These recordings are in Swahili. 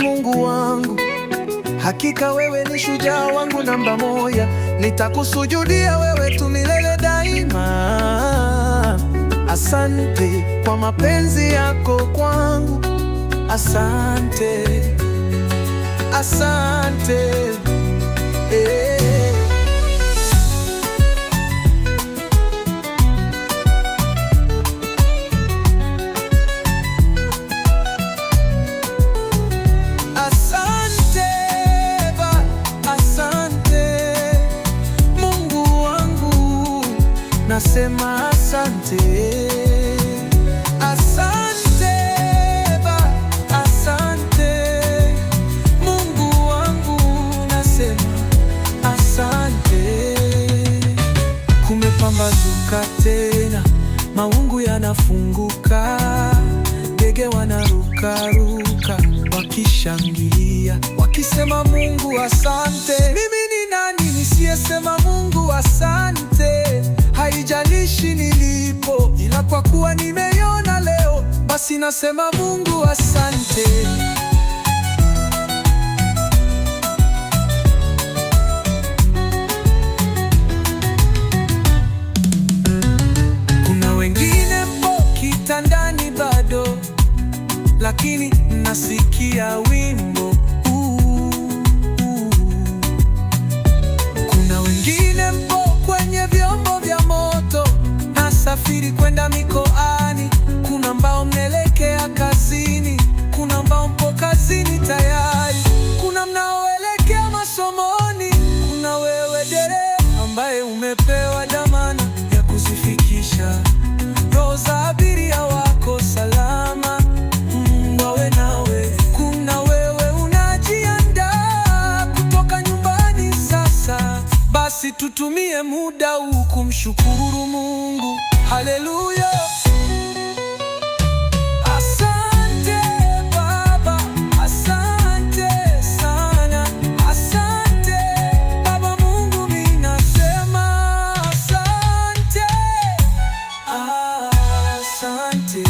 Mungu wangu, hakika wewe ni shujaa wangu namba moja. Nitakusujudia wewe tu milele daima. Asante kwa mapenzi yako kwangu. Asante, asante, nasema asante, asante Baba, asante Mungu wangu, nasema asante. Kumepambazuka tena, mawingu yanafunguka, ndege wanarukaruka wakishangilia, wakisema Mungu asante. Mimi ni nani nisiyesema Mungu asante? Haijalishi nilipo, ila kwa kuwa nimeiona leo, basi nasema Mungu asante. Kuna wengine mpo kitandani bado, lakini nasikia wimbo. Kuna wengine mpo kwenye vyombo vya moto, nasafiri kwenda mikoani. Kuna ambao mnaelekea kazini, kuna ambao mpo kazini tayari, kuna mnaoelekea masomoni. Kuna wewe dereva ambaye umepewa dhamana ya kuzifikisha roho za abiria wako salama, wawe nawe. Kuna wewe unajiandaa kutoka nyumbani sasa, basi tutumie muda huu kumshukuru Mungu. Haleluya! Asante Baba, asante sana, asante Baba Mungu, mimi nasema asante, asante.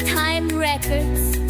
Time Records.